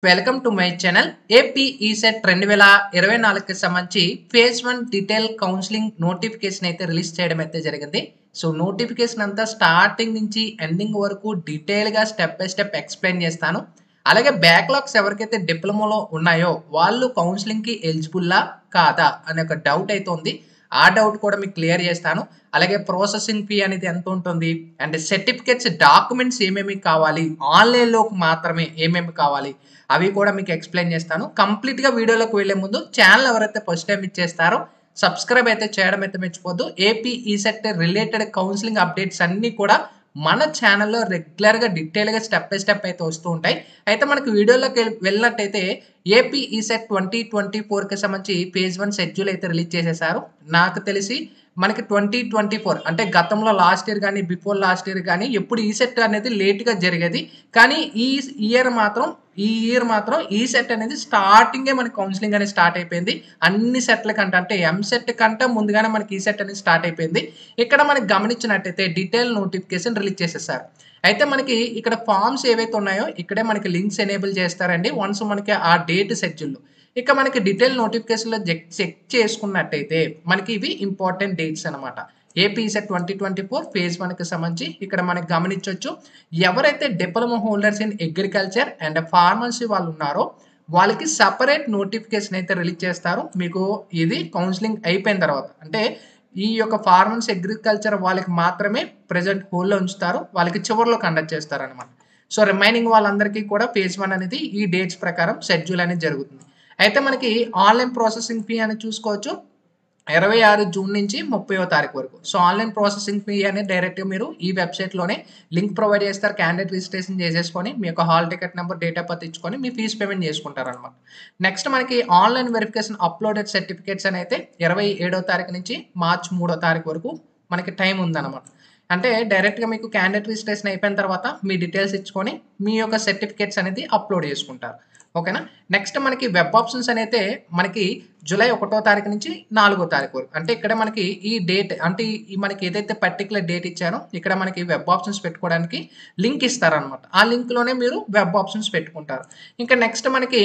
Welcome to my channel. AP ECET 2024కి సంబంధించి phase 1 detail counselling notification అయితే release చేయడం అయితే జరిగింది. సో నోటిఫికేషన్ అంతా స్టార్టింగ్ నుంచి ఎండింగ్ వరకు డీటెయిల్గా స్టెప్ బై స్టెప్ ఎక్స్ప్లెయిన్ చేస్తాను. అలాగే బ్యాక్లాగ్స్ ఎవరికైతే డిప్లొమాలో ఉన్నాయో వాళ్ళు కౌన్సిలింగ్కి ఎలిజిబుల్లా కాదా అనే ఒక డౌట్ అయితే ఉంది. ఆ డౌట్ కూడా మీకు క్లియర్ చేస్తాను. అలాగే ప్రాసెసింగ్ ఫీ అనేది ఎంత ఉంటుంది అండ్ సర్టిఫికేట్స్ డాక్యుమెంట్స్ ఏమేమి కావాలి, ఆన్లైన్లోకి మాత్రమే ఏమేమి కావాలి అవి కూడా మీకు ఎక్స్ప్లెయిన్ చేస్తాను. కంప్లీట్గా వీడియోలోకి వెళ్లే ముందు ఛానల్ ఎవరైతే ఫస్ట్ టైం ఇచ్చేస్తారో సబ్స్క్రైబ్ అయితే చేయడం అయితే మర్చిపోద్దు. AP ECET related counselling updates అన్నీ కూడా మన ఛానల్లో రెగ్యులర్గా డీటెయిల్గా స్టెప్ బై స్టెప్ అయితే వస్తూ ఉంటాయి. అయితే మనకి వీడియోలోకి వెళ్ళినట్టయితే ఏపీ ఈసెట్ 2024కి సంబంధించి ఫేజ్ 1 షెడ్యూల్ అయితే రిలీజ్ చేసేసారు. నాకు తెలిసి మనకి 2024 అంటే గతంలో లాస్ట్ ఇయర్ కానీ బిఫోర్ లాస్ట్ ఇయర్ కానీ ఎప్పుడు ఈసెట్ అనేది లేట్గా జరిగేది. కానీ ఈ ఇయర్ మాత్రం ఈ సెట్ అనేది స్టార్టింగే మనకి కౌన్సిలింగ్ అనేది స్టార్ట్ అయిపోయింది. అన్ని సెట్ల కంటే అంటే ఎంసెట్ కంటే ముందుగానే మనకి ఈ సెట్ అనేది స్టార్ట్ అయిపోయింది. ఇక్కడ మనకి గమనించినట్టయితే డీటెయిల్ నోటిఫికేషన్ రిలీజ్ చేసేసారు. అయితే మనకి ఇక్కడ ఫామ్స్ ఏవైతే ఉన్నాయో ఇక్కడే మనకి లింక్స్ ఎనేబుల్ చేస్తారండి. వన్స్ మనకి ఆ డేట్ షెడ్యూల్లో ఇక మనకి డీటెయిల్ నోటిఫికేషన్లో చెక్ చేసుకున్నట్టయితే మనకి ఇవి ఇంపార్టెంట్ డేట్స్ అనమాట. ఏపీ ఈసెట్ 2024 ఫేజ్ 1కి సంబంధించి ఇక్కడ మనకి గమనించవచ్చు. ఎవరైతే diploma holders in agriculture and pharmacy వాళ్ళు ఉన్నారో వాళ్ళకి సపరేట్ నోటిఫికేషన్ అయితే రిలీజ్ చేస్తారు. మీకు ఇది కౌన్సిలింగ్ అయిపోయిన తర్వాత అంటే ఈ యొక్క ఫార్మసీ అగ్రికల్చర్ వాళ్ళకి మాత్రమే ప్రజెంట్ హోల్డ్లో ఉంచుతారు, వాళ్ళకి చివరిలో కండక్ట్ చేస్తారు అనమాట. సో రిమైనింగ్ వాళ్ళందరికీ కూడా ఫేజ్ 1 అనేది ఈ డేట్స్ ప్రకారం షెడ్యూల్ అనేది జరుగుతుంది. అయితే మనకి ఆన్లైన్ ప్రాసెసింగ్ ఫీ అనేది చూసుకోవచ్చు 26 జూన్ నుంచి 30వ తారీఖు వరకు. సో ఆన్లైన్ ప్రాసెసింగ్ ఫీ అనేది డైరెక్ట్గా మీరు ఈ వెబ్సైట్లోనే లింక్ ప్రొవైడ్ చేస్తారు. క్యాండిడేట్ రిజిస్ట్రేషన్ చేసేసుకొని మీ యొక్క hall ticket number, date of birth ఇచ్చుకొని మీ ఫీజు పేమెంట్ చేసుకుంటారు అనమాట. నెక్స్ట్ మనకి ఆన్లైన్ వెరిఫికేషన్ అప్లోడెడ్ సర్టిఫికేట్స్ అని అయితే 27వ తారీఖు నుంచి మార్చి 3వ తారీఖు వరకు మనకి టైం ఉందన్నమాట. అంటే డైరెక్ట్గా మీకు క్యాండిడేట్ రిజిస్ట్రేషన్ అయిపోయిన తర్వాత మీ డీటెయిల్స్ ఇచ్చుకొని మీ యొక్క సర్టిఫికేట్స్ అనేది అప్లోడ్ చేసుకుంటారు. ఓకేనా. నెక్స్ట్ మనకి వెబ్ ఆప్షన్స్ అయితే మనకి జూలై 1వ తారీఖు నుంచి 4వ తారీఖు వరకు. అంటే ఇక్కడ మనకి ఈ డేట్ అంటే మనకి ఏదైతే పర్టికులర్ డేట్ ఇచ్చారో ఇక్కడ మనకి వెబ్ ఆప్షన్స్ పెట్టుకోవడానికి లింక్ ఇస్తారనమాట. ఆ లింక్లోనే మీరు వెబ్ ఆప్షన్స్ పెట్టుకుంటారు. ఇంకా నెక్స్ట్ మనకి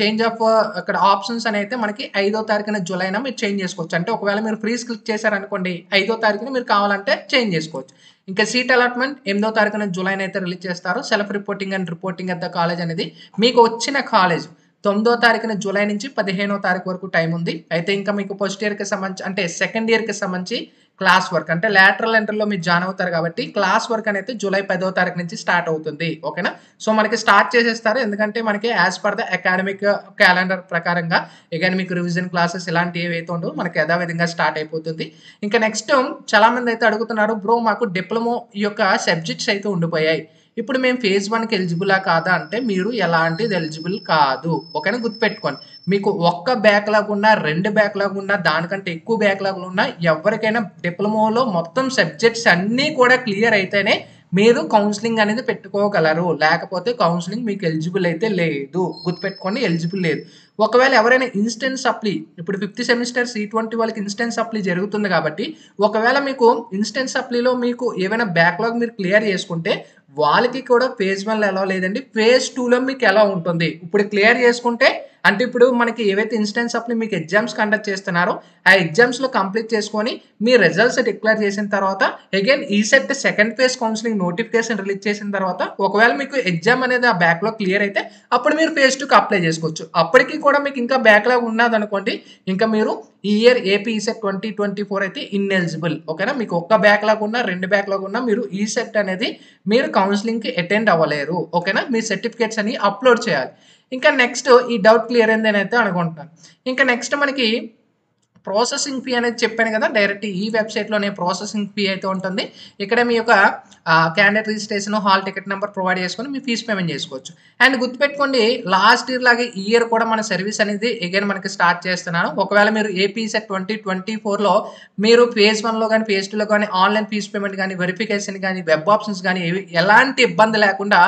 చేంజ్ ఆఫ్ ఇక్కడ ఆప్షన్స్ అని అయితే మనకి 5వ తారీఖున జూలైన మీరు చేంజ్ చేసుకోవచ్చు. అంటే ఒకవేళ మీరు ఫ్రీజ్ క్లిక్ చేశారనుకోండి 5వ తారీఖున మీరు కావాలంటే చేంజ్ చేసుకోవచ్చు. ఇంకా సీట్ అలాట్మెంట్ 8వ తారీఖున జూలైన అయితే రిలీజ్ చేస్తారు. Self reporting and reporting at the college అనేది మీకు వచ్చిన కాలేజ్ 9వ తారీఖున జూలై నుంచి 15వ తారీఖు వరకు టైం ఉంది. అయితే ఇంకా మీకు ఫస్ట్ ఇయర్కి సంబంధించి అంటే సెకండ్ ఇయర్కి సంబంధించి క్లాస్ వర్క్ అంటే లాటరల్ ఎంట్రీలో మీరు జాయిన్ అవుతారు కాబట్టి క్లాస్ వర్క్ అనేది జూలై 10వ తారీఖు నుంచి స్టార్ట్ అవుతుంది. ఓకేనా. సో మనకి స్టార్ట్ చేసేస్తారు ఎందుకంటే మనకి as per the academic calendar ప్రకారంగా ఇక మీకు రివిజన్ క్లాసెస్ ఇలాంటివి ఏవైతే ఉండవు మనకి యథావిధంగా స్టార్ట్ అయిపోతుంది. ఇంకా నెక్స్ట్ చాలా మంది అయితే అడుగుతున్నారు, బ్రో మాకు డిప్లొమా ఈ యొక్క సబ్జెక్ట్స్ అయితే ఉండిపోయాయి, ఇప్పుడు మేము ఫేజ్ 1కి ఎలిజిబులా కాదా అంటే మీరు ఎలాంటిది ఎలిజిబుల్ కాదు. ఓకేనా. గుర్తుపెట్టుకోండి, మీకు ఒక్క బ్యాక్లాగ్ ఉన్నా 2 బ్యాక్లాగ్ ఉన్నా దానికంటే ఎక్కువ బ్యాక్లాగ్లు ఉన్నా ఎవరికైనా డిప్లొమాలో మొత్తం సబ్జెక్ట్స్ అన్నీ కూడా క్లియర్ అయితేనే మీరు కౌన్సిలింగ్ అనేది పెట్టుకోగలరు. లేకపోతే కౌన్సిలింగ్ మీకు ఎలిజిబుల్ అయితే లేదు. గుర్తుపెట్టుకోండి, ఎలిజిబుల్ లేదు. ఒకవేళ ఎవరైనా ఇన్స్టెంట్ సప్లీ ఇప్పుడు 5th సెమిస్టర్ C20 వాళ్ళకి ఇన్స్టెంట్ సప్లీ జరుగుతుంది కాబట్టి ఒకవేళ మీకు ఇన్స్టెంట్ సప్లీలో మీకు ఏమైనా బ్యాక్లాగ్ మీరు క్లియర్ చేసుకుంటే వాళ్ళకి కూడా ఫేజ్ 1లో ఎలా లేదండి, ఫేజ్ 2లో మీకు ఎలా ఉంటుంది. ఇప్పుడు క్లియర్ చేసుకుంటే అంటే ఇప్పుడు మనకి ఏవైతే ఇన్స్టెంట్ సప్లీ మీకు ఎగ్జామ్స్ కండక్ట్ చేస్తున్నారో ఆ ఎగ్జామ్స్లో కంప్లీట్ చేసుకొని మీ రిజల్ట్స్ డిక్లేర్ చేసిన తర్వాత again ECET second phase counselling notification release చేసిన తర్వాత ఒకవేళ మీకు ఎగ్జామ్ అనేది ఆ బ్యాక్లాగ్ క్లియర్ అయితే అప్పుడు మీరు ఫేజ్ 2కి అప్లై చేసుకోవచ్చు. అప్పటికి కూడా మీకు ఇంకా బ్యాక్లాగ్ ఉన్నదనుకోండి ఇంకా మీరు ఈ ఇయర్ ఏపీ ఈసెట్ 2024 అయితే ఇన్ఎలిజిబుల్. ఓకేనా. మీకు ఒక్క బ్యాక్లాగ్ ఉన్నా 2 బ్యాక్లాగ్ ఉన్నా మీరు ఈసెట్ అనేది మీరు కౌన్సిలింగ్కి అటెండ్ అవ్వలేరు. ఓకేనా. మీ సర్టిఫికేట్స్ అని అప్లోడ్ చేయాలి. ఇంకా నెక్స్ట్ ఈ డౌట్ క్లియర్ అయిందని అయితే అనుకుంటున్నాను. ఇంకా నెక్స్ట్ మనకి ప్రాసెసింగ్ ఫీ అనేది చెప్పాను కదా, డైరెక్ట్ ఈ వెబ్సైట్లోనే ప్రాసెసింగ్ ఫీ అయితే ఉంటుంది. ఇక్కడ మీ యొక్క candidate registration, hall ticket number provide చేసుకొని మీ ఫీజు పేమెంట్ చేసుకోవచ్చు. అండ్ గుర్తుపెట్టుకోండి, లాస్ట్ ఇయర్ లాగే ఈ ఇయర్ కూడా మన సర్వీస్ అనేది అగైన్ మనకి స్టార్ట్ చేస్తున్నాను. ఒకవేళ మీరు ఏపీ ఈసెట్ 2024లో మీరు ఫేజ్ 1లో కానీ ఫేజ్ 2లో కానీ ఆన్లైన్ ఫీజు పేమెంట్ కానీ వెరిఫికేషన్ కానీ వెబ్ ఆప్షన్స్ కానీ ఎలాంటి ఇబ్బంది లేకుండా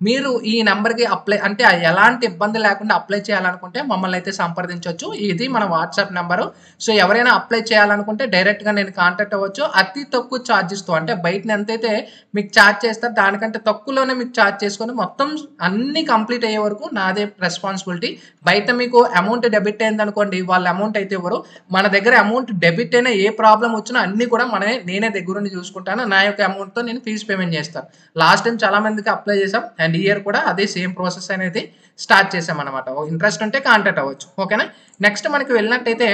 మీరు ఈ నెంబర్‌కి అప్లై అంటే ఎలాంటి ఇబ్బంది లేకుండా అప్లై చేయాలనుకుంటే మమ్మల్ని అయితే సంప్రదించొచ్చు. ఇది మన వాట్సాప్ నంబరు. సో, ఎవరైనా అప్లై చేయాలనుకుంటే డైరెక్ట్‌గా నేను కాంటాక్ట్ అవ్వచ్చు. అతి తక్కువ చార్జెస్‌తో అంటే బయటన ఎంతైతే మీకు చార్జ్ చేస్తారో దానికంటే తక్కువలోనే మీకు చార్జ్ చేసుకొని మొత్తం అన్నీ కంప్లీట్ అయ్యే వరకు నాదే రెస్పాన్సిబిలిటీ. బయట మీకు అమౌంట్ డెబిట్ అయిందనుకోండి, వాళ్ళు అమౌంట్ అయితే ఇవ్వరు. మన దగ్గర అమౌంట్ డెబిట్ అయినా ఏ ప్రాబ్లమ్ వచ్చినా అన్నీ కూడా నేనే దగ్గరుండి చూసుకుంటాను. నా యొక్క అమౌంట్‌తో నేను ఫీజ్ పేమెంట్ చేస్తాను. లాస్ట్ టైమ్ చాలా మందికి అప్లై చేసాం అండ్ ఈ ఇయర్ కూడా అదే సేమ్ ప్రాసెస్ అనేది స్టార్ట్ చేసామన్నమాట. ఇంట్రెస్ట్ ఉంటే కాంటాక్ట్ అవ్వచ్చు. ఓకేనా? నెక్స్ట్ మనకి వెళ్ళినట్టయితే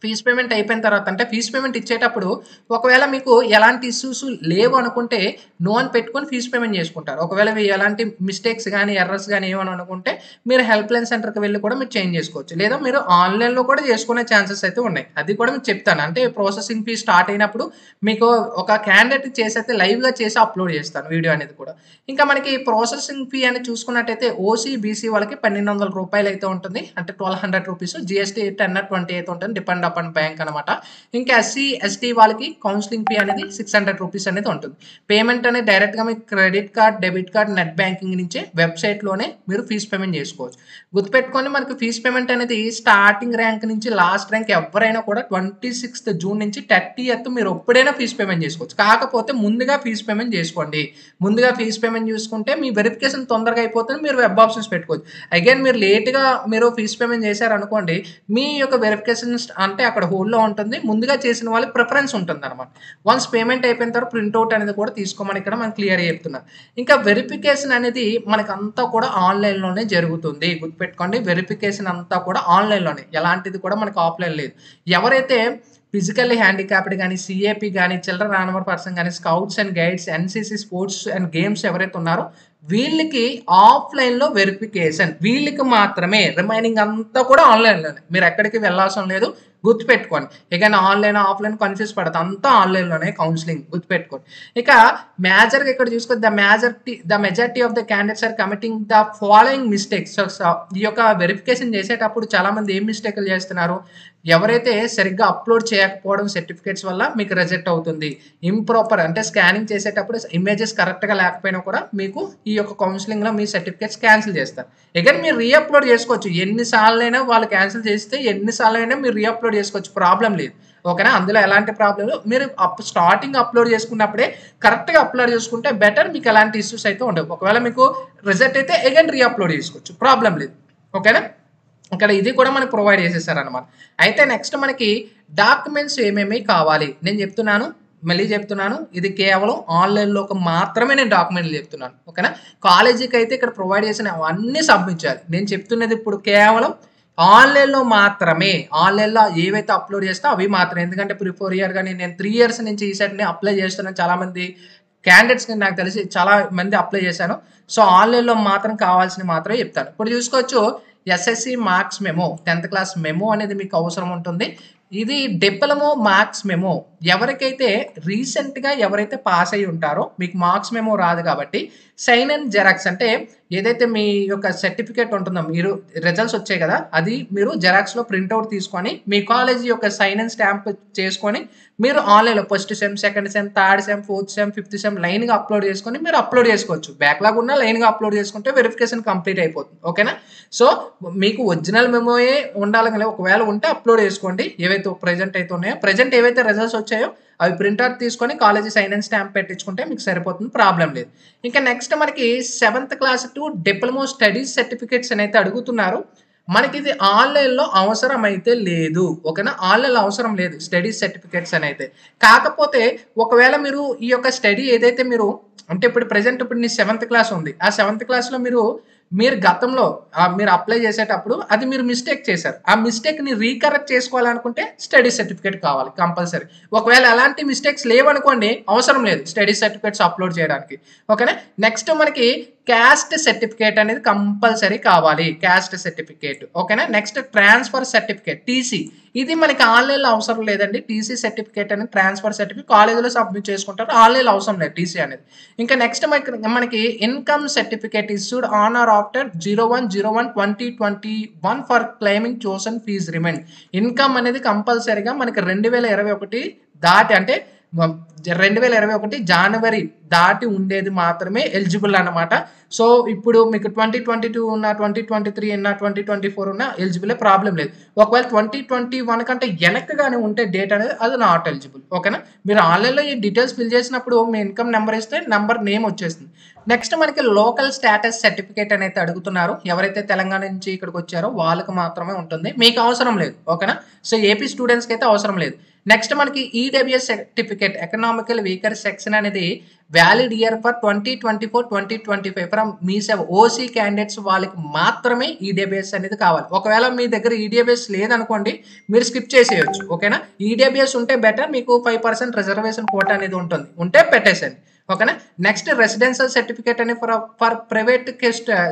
ఫీజ్ పేమెంట్ అయిపోయిన తర్వాత అంటే ఫీజ్ పేమెంట్ ఇచ్చేటప్పుడు ఒకవేళ మీకు ఎలాంటి ఇష్యూస్ లేవు అనుకుంటే నో అని పెట్టుకొని ఫీజ్ పేమెంట్ చేసుకుంటారు. ఒకవేళ ఎలాంటి మిస్టేక్స్ కానీ ఎర్రర్స్ కానీ ఏమని అనుకుంటే మీరు హెల్ప్ లైన్ సెంటర్కి వెళ్ళి కూడా మీరు చేంజ్ చేసుకోవచ్చు. లేదా మీరు ఆన్లైన్లో కూడా చేసుకునే ఛాన్సెస్ అయితే ఉన్నాయి. అది కూడా మీకు చెప్తాను. అంటే ప్రాసెసింగ్ ఫీ స్టార్ట్ అయినప్పుడు మీకు ఒక క్యాండిడేట్ చేసి అయితే లైవ్గా చేసి అప్లోడ్ చేస్తాను వీడియో అనేది కూడా. ఇంకా మనకి ప్రాసెసింగ్ ఫీ అని చూసుకున్నట్టయితే ఓసీ బీసీ వాళ్ళకి ₹1,200 అయితే ఉంటుంది. అంటే ₹1,200 జీఎస్టీ 10 or 20 అయితే ఉంటుంది డిపెండ్ అపాన్ బ్యాంక్ అనమాట. ఇంకా ఎస్సీ ఎస్టీ వాళ్ళకి కౌన్సిలింగ్ ఫీ అనేది ₹600 అనేది ఉంటుంది. పేమెంట్ అనేది డైరెక్ట్గా మీకు credit card, debit card, net banking నుంచే వెబ్సైట్లోనే మీరు ఫీజ్ పేమెంట్ చేసుకోవచ్చు. గుర్తుపెట్టుకొని మనకి ఫీజ్ పేమెంట్ అనేది స్టార్టింగ్ ర్యాంక్ నుంచి లాస్ట్ ర్యాంక్ ఎవరైనా కూడా 26th జూన్ నుంచి 30th మీరు ఎప్పుడైనా ఫీజ్ పేమెంట్ చేసుకోవచ్చు. కాకపోతే ముందుగా ఫీజ్ పేమెంట్ చేసుకోండి. ముందుగా ఫీజ్ పేమెంట్ చూసుకుంటే మీ వెరిఫికేషన్ తొందరగా అయిపోతుంది. మీరు వెబ్ ఆప్షన్స్ పెట్టుకోవచ్చు. అగైన్ మీరు లేట్గా మీరు ఫీజ్ పేమెంట్ చేశారనుకోండి, మీ యొక్క వెరిఫికేషన్ అంటే అక్కడ హోల్డ్లో ఉంటుంది. ముందుగా చేసిన వాళ్ళకి ప్రిఫరెన్స్ ఉంటుంది అనమాట. వన్స్ పేమెంట్ అయిపోయిన తర్వాత ప్రింట్అవుట్ అనేది కూడా తీసుకోమని ఇక్కడ మనం క్లియర్ చెప్తున్నాం. ఇంకా వెరిఫికేషన్ అనేది మనకు అంతా కూడా ఆన్లైన్లోనే జరుగుతుంది. గుర్తుపెట్టుకోండి, వెరిఫికేషన్ అంతా కూడా ఆన్లైన్లోనే, ఎలాంటిది కూడా మనకు ఆఫ్లైన్ లేదు. ఎవరైతే ఫిజికల్లీ హ్యాండిక్యాప్డ్ కానీ, సిఏపీ కానీ, చిల్డ్రన్ ఆనమర్ పర్సన్ కానీ, scouts and guides, NCC sports and games ఎవరైతే ఉన్నారో వీళ్ళకి ఆఫ్లైన్లో వెరిఫికేషన్, వీళ్ళకి మాత్రమే. రిమైనింగ్ అంతా కూడా ఆన్లైన్లోనే, మీరు ఎక్కడికి వెళ్ళాల్సిన లేదు. గుర్తుపెట్టుకోండి. ఇక ఆన్లైన్ ఆఫ్లైన్ కన్ఫ్యూజ్ పడదు, అంతా ఆన్లైన్లోనే కౌన్సిలింగ్. గుర్తుపెట్టుకోండి. ఇక మేజర్గా ఇక్కడ చూసుకుంటే the majority of the candidates are committing the following mistakes. ఈ యొక్క వెరిఫికేషన్ చేసేటప్పుడు చాలామంది ఏం మిస్టేక్లు చేస్తున్నారు, ఎవరైతే సరిగ్గా అప్లోడ్ చేయకపోవడం సర్టిఫికేట్స్ వల్ల మీకు రిజెక్ట్ అవుతుంది. ఇంప్రాపర్ అంటే స్కానింగ్ చేసేటప్పుడు ఇమేజెస్ కరెక్ట్గా లేకపోయినా కూడా మీకు ఈ యొక్క కౌన్సిలింగ్లో మీ సర్టిఫికేట్స్ క్యాన్సిల్ చేస్తారు. అగైన్ మీరు రీఅప్లోడ్ చేసుకోవచ్చు. ఎన్నిసార్లు అయినా వాళ్ళు క్యాన్సిల్ చేస్తే ఎన్నిసార్లు అయినా మీరు రీఅప్లోడ్ చేసుకోవచ్చు, ప్రాబ్లం లేదు. ఓకేనా? అందులో ఎలాంటి ప్రాబ్లం లేదు. మీరు స్టార్టింగ్ అప్లోడ్ చేసుకున్నప్పుడే కరెక్ట్గా అప్లోడ్ చేసుకుంటే బెటర్. మీకు ఎలాంటి ఇష్యూస్ అయితే ఉండవు. ఒకవేళ మీకు రిజల్ట్ అయితే అగైన్ రీఅప్లోడ్ చేసుకోవచ్చు, ప్రాబ్లం లేదు. ఓకేనా? ఇక్కడ ఇది కూడా మనకి ప్రొవైడ్ చేసేసారనమాట. అయితే నెక్స్ట్ మనకి డాక్యుమెంట్స్ ఏమేమి కావాలి నేను చెప్తున్నాను, మళ్ళీ చెప్తున్నాను. ఇది కేవలం ఆన్లైన్లోకి మాత్రమే నేను డాక్యుమెంట్లు చెప్తున్నాను. ఓకేనా? కాలేజీకి అయితే ఇక్కడ ప్రొవైడ్ చేసిన అవన్నీ సబ్మిట్ చేయాలి. నేను చెప్తున్నది ఇప్పుడు కేవలం ఆన్లైన్లో మాత్రమే. ఆన్లైన్లో ఏవైతే అప్లోడ్ చేస్తా అవి మాత్రమే. ఎందుకంటే ప్రిఫర్ ఇయర్ కానీ నేను 3 years నుంచి ఈ సెట్ని అప్లై చేస్తున్నాను. చాలామంది క్యాండిడేట్స్కి నాకు తెలిసి చాలా మంది అప్లై చేశాను. సో ఆన్లైన్లో మాత్రం కావాల్సినవి మాత్రమే చెప్తాను. ఇప్పుడు చూసుకోవచ్చు, SSC marks memo, 10th class memo అనేది మీకు అవసరం ఉంటుంది. ఇది డిప్లొమా మార్క్స్ మెమో. ఎవరికైతే రీసెంట్గా ఎవరైతే పాస్ అయ్యి ఉంటారో మీకు మార్క్స్ మెమో రాదు కాబట్టి సైన్ అండ్ జెరాక్స్ అంటే ఏదైతే మీ యొక్క సర్టిఫికేట్ ఉంటుందో, మీరు రిజల్ట్స్ వచ్చాయి కదా, అది మీరు జెరాక్స్లో ప్రింట్అవుట్ తీసుకొని మీ కాలేజీ యొక్క సైన్ అండ్ స్టాంప్ చేసుకొని మీరు ఆన్లైన్లో first sem, second sem, third sem, fourth sem, fifth sem లైన్గా అప్లోడ్ చేసుకొని మీరు అప్లోడ్ చేసుకోవచ్చు. బ్యాక్లాగ్ ఉన్న లైన్గా అప్లోడ్ చేసుకుంటే వెరిఫికేషన్ కంప్లీట్ అయిపోతుంది. ఓకేనా? సో మీకు ఒరిజినల్ మెమోయే ఉండాలి కానీ ఒకవేళ ఉంటే అప్లోడ్ చేసుకోండి. ఏవైతే ప్రెజెంట్ అయితే ఉన్నాయో, ప్రెజెంట్ ఏవైతే రిజల్ట్స్ వచ్చాయో అవి ప్రింట్అవుట్ తీసుకొని కాలేజీ సైన్ అండ్ స్టాంప్ పెట్టించుకుంటే మీకు సరిపోతుంది, ప్రాబ్లం లేదు. ఇంకా నెక్స్ట్ మనకి 7th class to diploma studies certificates అని అయితే అడుగుతున్నారు. మనకి ఇది ఆన్లైన్లో అవసరం అయితే లేదు. ఓకేనా? ఆన్లైన్లో అవసరం లేదు స్టడీస్ సర్టిఫికేట్స్ అని అయితే. కాకపోతే ఒకవేళ మీరు ఈ యొక్క స్టడీ ఏదైతే మీరు అంటే ఇప్పుడు ప్రెజెంట్ ఇప్పుడు నీ 7th క్లాస్ ఉంది, ఆ 7th క్లాస్లో మీరు గతంలో మీరు అప్లై చేసేటప్పుడు అది మీరు మిస్టేక్ చేశారు. ఆ మిస్టేక్ని రీకరెక్ట్ చేసుకోవాలనుకుంటే స్టడీ సర్టిఫికేట్ కావాలి కంపల్సరీ. ఒకవేళ ఎలాంటి మిస్టేక్స్ లేవనుకోండి, అవసరం లేదు స్టడీ సర్టిఫికేట్స్ అప్లోడ్ చేయడానికి. ఓకేనా? నెక్స్ట్ మనకి క్యాస్ట్ సర్టిఫికేట్ అనేది కంపల్సరీ కావాలి, క్యాస్ట్ సర్టిఫికేట్. ఓకేనా? Next transfer certificate, TC. ఇది మనకి ఆన్లైన్లో అవసరం లేదండి. టీసీ సర్టిఫికేట్ అనేది ట్రాన్స్ఫర్ సర్టిఫికేట్ కాలేజీలో సబ్మిట్ చేసుకుంటారు, ఆన్లైన్లో అవసరం లేదు టీసీ అనేది. ఇంకా నెక్స్ట్ మనకి income certificate issued on or after 01/01/2021 for claiming tuition fee remind. Income అనేది కంపల్సరీగా మనకి 2021 దాటి అంటే 2021 జనవరి దాటి ఉండేది మాత్రమే ఎలిజిబుల్ అన్నమాట. సో ఇప్పుడు మీకు 2022 ఉన్న, 2023 ఉన్న, 2024 ఉన్న ఎలిజిబుల్, ప్రాబ్లం లేదు. ఒకవేళ 2021 కంటే వెనకగానే ఉంటే డేట్ అనేది అది నాట్ ఎలిజిబుల్. ఓకేనా? మీరు ఆన్లైన్లో ఈ డీటెయిల్స్ ఫిల్ చేసినప్పుడు మీ ఇన్కమ్ నెంబర్ ఇస్తే నెంబర్ నేమ్ వచ్చేస్తుంది. నెక్స్ట్ మనకి లోకల్ స్టేటస్ సర్టిఫికేట్ అనేది అడుగుతున్నారు. ఎవరైతే తెలంగాణ నుంచి ఇక్కడికి వచ్చారో వాళ్ళకి మాత్రమే ఉంటుంది, మీకు అవసరం లేదు. ఓకేనా? సో ఏపీ స్టూడెంట్స్కి అయితే అవసరం లేదు. నెక్స్ట్ మనకి EWS certificate economical weaker section అనేది valid year for 2024-2025 from Mee Seva OC candidates వాళ్ళకి మాత్రమే ఈడబ్ల్యూఎస్ అనేది కావాలి. ఒకవేళ మీ దగ్గర ఈడబ్ల్యూఎస్ లేదనుకోండి, మీరు స్కిప్ చేసేయచ్చు. ఓకేనా? ఈడబ్ల్యూఎస్ ఉంటే బెటర్, మీకు 5% రిజర్వేషన్ కోటా అనేది ఉంటుంది, ఉంటే పెట్టేసండి. ఓకేనా? నెక్స్ట్ రెసిడెన్షియల్ సర్టిఫికేట్ అని ఫర్ ప్రైవేట్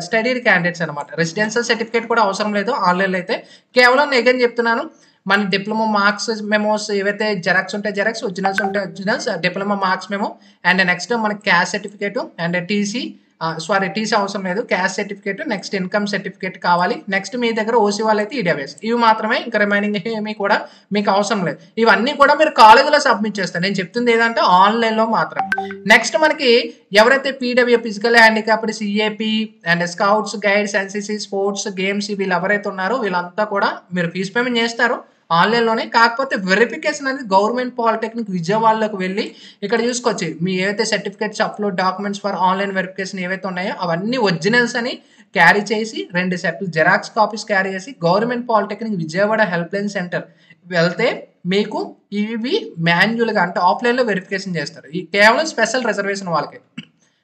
స్టడీ క్యాండిడేట్స్ అనమాట. రెసిడెన్షియల్ సర్టిఫికేట్ కూడా అవసరం లేదు ఆన్లైన్లో అయితే. కేవలం నేను చెప్తున్నాను, మన డిప్లొమా మార్క్స్ మెమోస్ ఏవైతే జెరాక్స్ ఉంటే జెరాక్స్, ఒరిజినల్స్ ఉంటే originals, diploma marks memo, and next మనకి క్యాస్ట్ సర్టిఫికేట్ అండ్ టీసీ అవసరం లేదు, caste certificate, next income certificate కావాలి. నెక్స్ట్ మీ దగ్గర ఓసీ వాళ్ళైతే ఈడబ్ల్యూఎస్, ఇవి మాత్రమే. ఇంకా రిమైనింగ్ ఏమీ కూడా మీకు అవసరం లేదు. ఇవన్నీ కూడా మీరు కాలేజీలో సబ్మిట్ చేస్తారు. నేను చెప్తుంది ఏదంటే ఆన్లైన్లో మాత్రమే. నెక్స్ట్ మనకి ఎవరైతే PW physical handicapped, CAP and scouts, guides, NCC, sports, games వీళ్ళు ఎవరైతే ఉన్నారో వీళ్ళంతా కూడా మీరు ఫీజు పేమెంట్ చేస్తారు ఆన్లైన్లోనే. కాకపోతే వెరిఫికేషన్ అనేది గవర్నమెంట్ పాలిటెక్నిక్ విజయవాడలోకి వెళ్ళి ఇక్కడ చూసుకోవచ్చు. మీ ఏవైతే certificates, upload documents for online verification ఏవైతే ఉన్నాయో అవన్నీ ఒరిజినల్స్ అని క్యారీ చేసి 2 సెట్లు జెరాక్స్ కాపీస్ క్యారీ చేసి government polytechnic Vijayawada help line centre వెళ్తే మీకు ఇవి మాన్యువల్గా అంటే ఆఫ్లైన్లో వెరిఫికేషన్ చేస్తారు. ఈ కేవలం స్పెషల్ రిజర్వేషన్ వాళ్ళకి,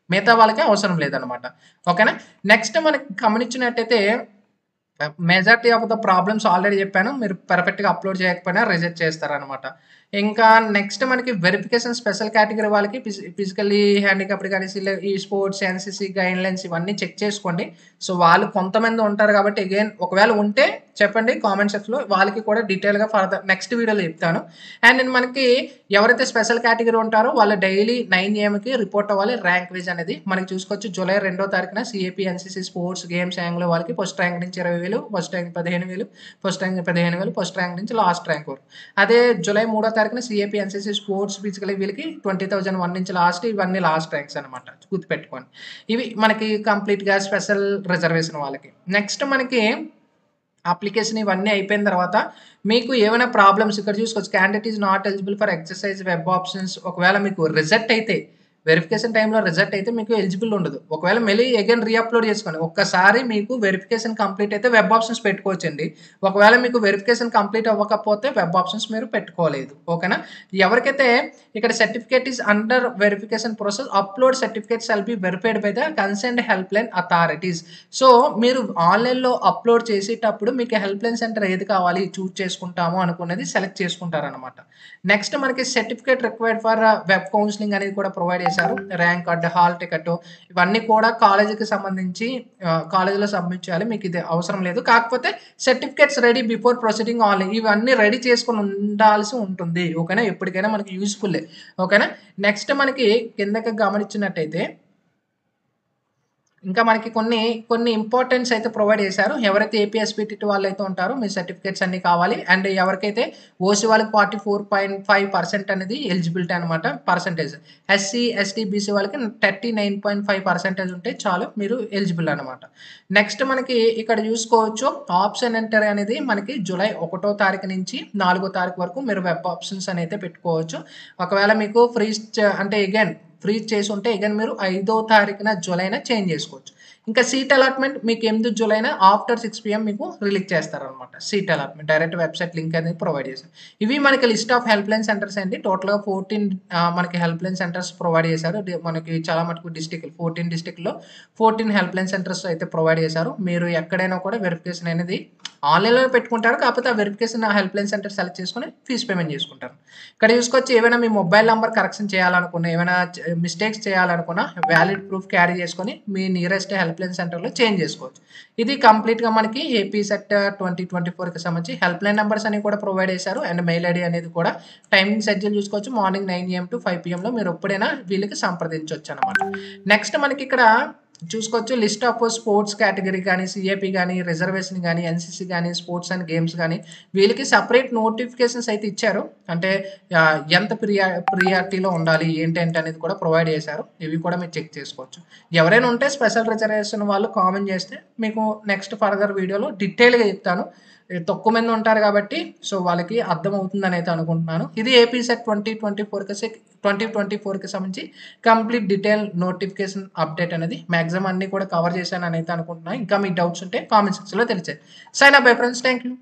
మిగతా వాళ్ళకి అవసరం లేదనమాట. ఓకేనా? నెక్స్ట్ మనకి గమనించినట్టయితే majority of the problems already చెప్పాను, మీరు పర్ఫెక్ట్గా అప్లోడ్ చేయకపోయినా రిజెక్ట్ చేస్తారనమాట. ఇంకా నెక్స్ట్ మనకి వెరిఫికేషన్ స్పెషల్ కేటగిరీ వాళ్ళకి ఫిజికల్లీ హ్యాండిక్యాప్డ్ కానీ ఈ స్పోర్ట్స్, ఎన్సీసీ గైడ్ లైన్స్ ఇవన్నీ చెక్ చేసుకోండి. సో వాళ్ళు కొంతమంది ఉంటారు కాబట్టి అగైన్ ఒకవేళ ఉంటే చెప్పండి కామెంట్ సెక్షన్లో, వాళ్ళకి కూడా డీటెయిల్గా ఫర్దర్ నెక్స్ట్ వీడియోలో చెప్తాను. అండ్ నేను మనకి ఎవరైతే స్పెషల్ కేటగిరీ ఉంటారో వాళ్ళు డైలీ 9 AM రిపోర్ట్ అవ్వాలి. ర్యాంక్ వైజ్ అనేది మనకి చూసుకోవచ్చు. జూలై 2వ తారీఖున సిఏపీ, ఎన్సీసీ, స్పోర్ట్స్, గేమ్స్ యాంగ్లో వాళ్ళకి ఫస్ట్ ర్యాంక్ నుంచి 20,000, first rank 15,000, first rank 15,000, first rank నుంచి లాస్ట్ ర్యాంక్ వరకు. అదే జూలై 3వ తారీఖున సిఏపీ, ఎన్సీసీ, స్పోర్ట్స్, ఫిజికల్ వీళ్ళకి 20,001 నుంచి లాస్ట్. ఇవన్నీ లాస్ట్ ర్యాంక్స్ అనమాట, గుర్తుపెట్టుకోండి. ఇవి మనకి కంప్లీట్గా స్పెషల్ రిజర్వేషన్ వాళ్ళకి. నెక్స్ట్ మనకి అప్లికేషన్ ఇవన్నీ అయిపోయిన తర్వాత మీకు ఏమైనా ప్రాబ్లమ్స్ ఇక్కడ చూసుకోవచ్చు. Candidate is not eligible for exercise web options. ఒకవేళ మీకు రిజెక్ట్ అయితే, వెరిఫికేషన్ టైంలో రిజల్ట్ అయితే మీకు ఎలిజిబుల్ ఉండదు. ఒకవేళ మళ్ళీ అగైన్ రీఅప్లోడ్ చేసుకోండి. ఒక్కసారి మీకు వెరిఫికేషన్ కంప్లీట్ అయితే వెబ్ ఆప్షన్స్ పెట్టుకోవచ్చండి. ఒకవేళ మీకు వెరిఫికేషన్ కంప్లీట్ అవ్వకపోతే వెబ్ ఆప్షన్స్ మీరు పెట్టుకోలేదు. ఓకేనా? ఎవరికైతే ఇక్కడ certificate is under verification process, upload certificate shall be verified by the concerned help line authorities. So మీరు ఆన్లైన్లో అప్లోడ్ చేసేటప్పుడు మీకు హెల్ప్ లైన్ సెంటర్ ఏది కావాలి చూస్ చేసుకుంటాము అనుకున్నది సెలెక్ట్ చేసుకుంటారనమాట. నెక్స్ట్ మనకి certificate required for web counselling అనేది కూడా ప్రొవైడ్ చేశారు. ర్యాంక్ కార్డ్, హాల్ టికెట్ ఇవన్నీ కూడా కాలేజీకి సంబంధించి కాలేజీలో సబ్మిట్ చేయాలి. మీకు ఇది అవసరం లేదు. కాకపోతే certificates ready before proceeding online, ఇవన్నీ రెడీ చేసుకొని ఉండాల్సి ఉంటుంది. ఓకేనా? ఎప్పటికైనా మనకి యూస్ఫుల్. ఓకేనా? నెక్స్ట్ మనకి కిందకి గమనించినట్టయితే ఇంకా మనకి కొన్ని ఇంపార్టెన్స్ అయితే ప్రొవైడ్ చేశారు. ఎవరైతే ఏపీఎస్పీటీ వాళ్ళు అయితే ఉంటారో మీ సర్టిఫికేట్స్ అన్ని కావాలి. అండ్ ఎవరికైతే ఓసీ వాళ్ళకి 44.5% అనేది ఎలిజిబిలిటీ అనమాట పర్సంటేజ్. ఎస్సీ, ఎస్టీ, బీసీ వాళ్ళకి 39.5% ఉంటే చాలు, మీరు ఎలిజిబుల్ అనమాట. నెక్స్ట్ మనకి ఇక్కడ చూసుకోవచ్చు ఆప్షన్ ఎంటర్ అనేది మనకి జూలై 1వ తారీఖు నుంచి 4వ తారీఖు వరకు మీరు వెబ్ ఆప్షన్స్ అనేది పెట్టుకోవచ్చు. ఒకవేళ మీకు అంటే అగైన్ ఫ్రీజ్ చేసి ఉంటే అగైన్ మీరు 5వ తారీఖున జూలైన చేంజ్ చేసుకోవచ్చు. ఇంకా సీట్ అలాట్మెంట్ మీకు 8 జూలైన ఆఫ్టర్ 6 PM మీకు రిలీజ్ చేస్తారనమాట. Seat allotment direct website link అనేది ప్రొవైడ్ చేశారు. ఇవి మనకి list of help line centres అండి. టోటల్గా 14 మనకి హెల్ప్ లైన్ సెంటర్స్ ప్రొవైడ్ చేశారు. మనకి చాలా మటుకు 14 డిస్టిక్లో 14 హెల్ప్ లైన్ సెంటర్స్ అయితే ప్రొవైడ్ చేశారు. మీరు ఎక్కడైనా కూడా వెరిఫికేషన్ అనేది ఆన్లైన్లో పెట్టుకుంటారు. కాకపోతే ఆ verification help line centre select చేసుకుని ఫీజు పేమెంట్ చేసుకుంటారు. ఇక్కడ చూసుకొచ్చి ఏమైనా మీ మొబైల్ నెంబర్ కరెక్షన్ చేయాలనుకున్నా, ఏమైనా మిస్టేక్స్ చేయాలనుకున్నా వ్యాలిడ్ ప్రూఫ్ క్యారీ చేసుకొని మీ నియరెస్ట్ హెల్ప్ లైన్ సెంటర్లో చేంజ్ చేసుకోవచ్చు. ఇది కంప్లీట్గా మనకి ఏపీ సెట్ 2024కి సంబంధించి హెల్ప్ లైన్ నెంబర్స్ అని కూడా ప్రొవైడ్ చేశారు. అండ్ మెయిల్ ఐడి అనేది కూడా టైమింగ్ షెడ్యూల్ చూసుకోవచ్చు. మార్నింగ్ 9 AM to 5 PM మీరు ఎప్పుడైనా వీళ్ళకి సంప్రదించవచ్చు అనమాట. నెక్స్ట్ మనకి ఇక్కడ చూసుకోవచ్చు. లిస్ట్ ఆఫ్ స్పోర్ట్స్ కేటగిరీ కానీ, సీఏపీ గానీ, రిజర్వేషన్ గానీ, ఎన్‌సీసీ గానీ, స్పోర్ట్స్ అండ్ గేమ్స్ గానీ వీళ్ళకి సెపరేట్ నోటిఫికేషన్స్ అయితే ఇచ్చారు. అంటే ఎంత ప్రియారిటీలో ఉండాలి ఏంటి అనేది కూడా ప్రొవైడ్ చేశారు. ఇవి కూడా మీరు చెక్ చేసుకోవచ్చు. ఎవరైనా ఉంటే స్పెషల్ రిజర్వేషన్ వాళ్ళు కామెంట్ చేస్తే మీకు నెక్స్ట్ ఫర్దర్ వీడియోలో డీటెయిల్‌గా చెప్తాను. తక్కువ మంది ఉంటారు కాబట్టి సో వాళ్ళకి అర్థమవుతుందని అయితే అనుకుంటున్నాను. ఇది ఏపీ సెట్ 2024కి సంబంధించి కంప్లీట్ డీటెయిల్ నోటిఫికేషన్ అప్డేట్ అనేది మాక్సిమం అన్ని కూడా కవర్ చేశానని అయితే అనుకుంటున్నాను. ఇంకా మీ డౌట్స్ ఉంటే కామెంట్ సెక్షన్‌లో తెలియచేయండి. Sign up bye friends. Thank you.